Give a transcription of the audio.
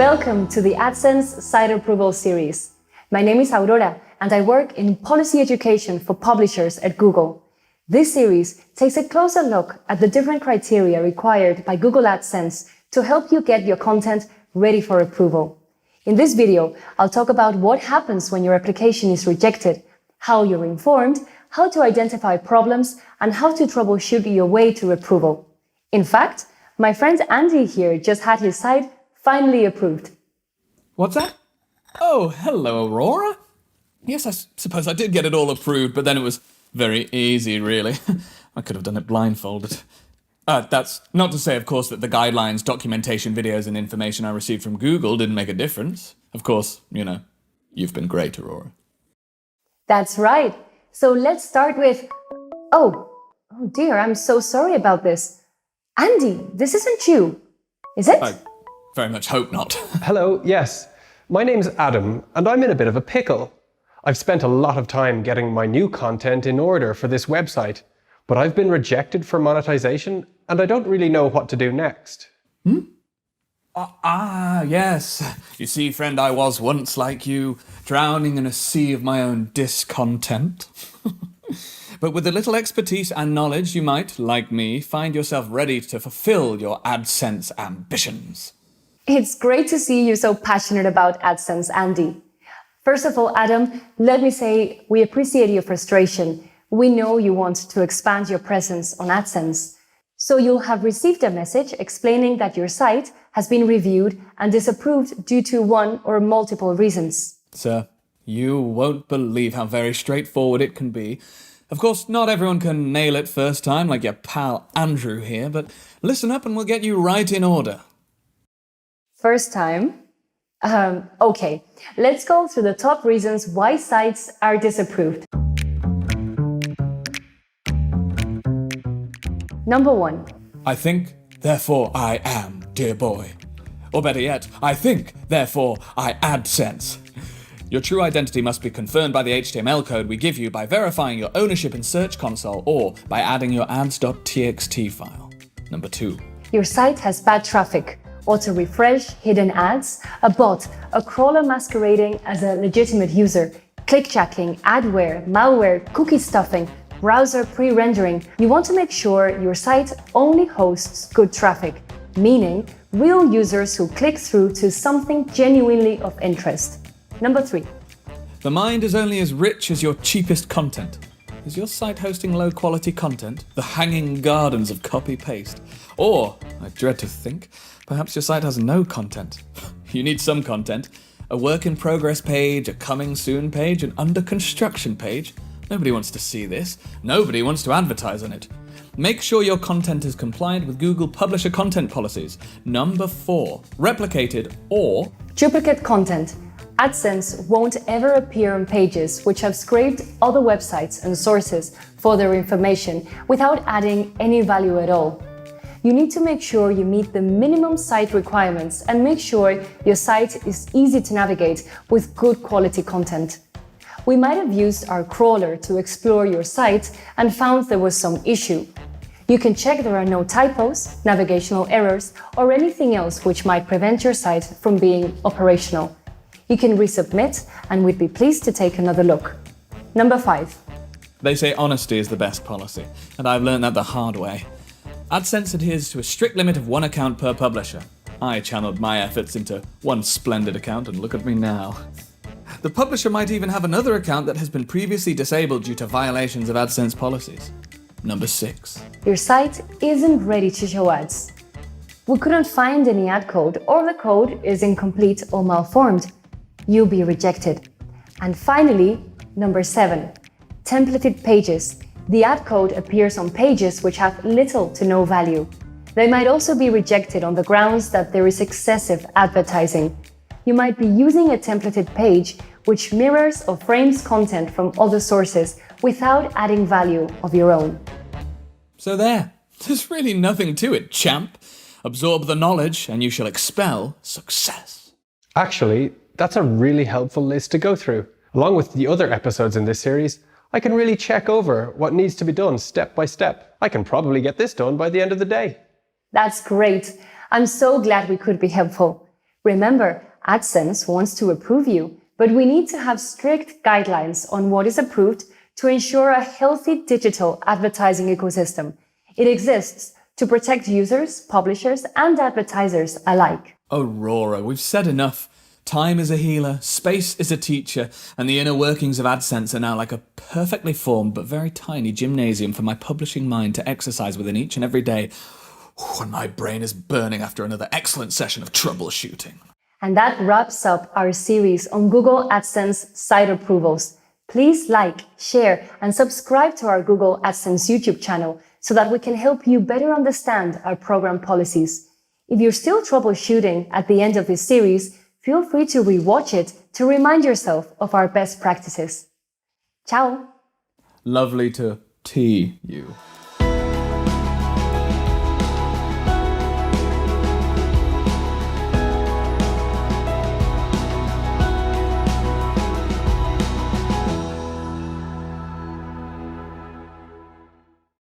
Welcome to the AdSense Site Approval series. My name is Aurora and I work in policy education for publishers at Google. This series takes a closer look at the different criteria required by Google AdSense to help you get your content ready for approval. In this video, I'll talk about what happens when your application is rejected, how you're informed, how to identify problems, and how to troubleshoot your way to approval. In fact, my friend Andy here just had his site finally approved. What's that? Oh, hello, Aurora. Yes, I suppose I did get it all approved, but then it was very easy, really. I could have done it blindfolded. That's not to say, of course, that the guidelines, documentation, videos, and information I received from Google didn't make a difference. Of course, you've been great, Aurora. That's right. So let's start with... Oh dear, I'm so sorry about this. Andy, this isn't you, is it? I very much hope not. Hello, yes. My name's Adam, and I'm in a bit of a pickle. I've spent a lot of time getting my new content in order for this website, but I've been rejected for monetization, and I don't really know what to do next. Yes. You see, friend, I was once like you, drowning in a sea of my own discontent. But with a little expertise and knowledge, you might, like me, find yourself ready to fulfill your AdSense ambitions. It's great to see you so passionate about AdSense, Andy. First of all, Adam, let me say we appreciate your frustration. We know you want to expand your presence on AdSense. So you'll have received a message explaining that your site has been reviewed and disapproved due to one or multiple reasons. Sir, you won't believe how very straightforward it can be. Of course, not everyone can nail it first time like your pal Andrew here, but listen up and we'll get you right in order. First time? Okay, let's go through the top reasons why sites are disapproved. Number 1. I think, therefore I am, dear boy. Or better yet, I think, therefore I AdSense. Your true identity must be confirmed by the HTML code we give you by verifying your ownership in Search Console or by adding your ads.txt file. Number 2. Your site has bad traffic. Auto-refresh, hidden ads, a bot, a crawler masquerading as a legitimate user, clickjacking, adware, malware, cookie stuffing, browser pre-rendering. You want to make sure your site only hosts good traffic, meaning real users who click through to something genuinely of interest. Number 3. The mind is only as rich as your cheapest content. Is your site hosting low-quality content? The hanging gardens of copy-paste? Or, I dread to think, perhaps your site has no content. You need some content. A work-in-progress page, a coming-soon page, an under-construction page. Nobody wants to see this. Nobody wants to advertise on it. Make sure your content is compliant with Google Publisher Content Policies. Number 4. Replicated or... Duplicate content. AdSense won't ever appear on pages which have scraped other websites and sources for their information without adding any value at all. You need to make sure you meet the minimum site requirements and make sure your site is easy to navigate with good quality content. We might have used our crawler to explore your site and found there was some issue. You can check there are no typos, navigational errors, or anything else which might prevent your site from being operational. You can resubmit and we'd be pleased to take another look. Number 5. They say honesty is the best policy, and I've learned that the hard way. AdSense adheres to a strict limit of 1 account per publisher. I channeled my efforts into one splendid account and look at me now. The publisher might even have another account that has been previously disabled due to violations of AdSense policies. Number 6. Your site isn't ready to show ads. We couldn't find any ad code or the code is incomplete or malformed. You'll be rejected. And finally, number 7. Templated pages. The ad code appears on pages which have little to no value. They might also be rejected on the grounds that there is excessive advertising. You might be using a templated page which mirrors or frames content from other sources without adding value of your own. So there's really nothing to it, champ. Absorb the knowledge and you shall expel success. Actually, that's a really helpful list to go through. Along with the other episodes in this series, I can really check over what needs to be done step by step. I can probably get this done by the end of the day. That's great. I'm so glad we could be helpful. Remember, AdSense wants to approve you, but we need to have strict guidelines on what is approved to ensure a healthy digital advertising ecosystem. It exists to protect users, publishers, and advertisers alike. Aurora, we've said enough. Time is a healer, space is a teacher, and the inner workings of AdSense are now like a perfectly formed but very tiny gymnasium for my publishing mind to exercise within each and every day. And my brain is burning after another excellent session of troubleshooting. And that wraps up our series on Google AdSense site approvals. Please like, share, and subscribe to our Google AdSense YouTube channel so that we can help you better understand our program policies. If you're still troubleshooting at the end of this series, feel free to rewatch it to remind yourself of our best practices. Ciao! Lovely to tea you.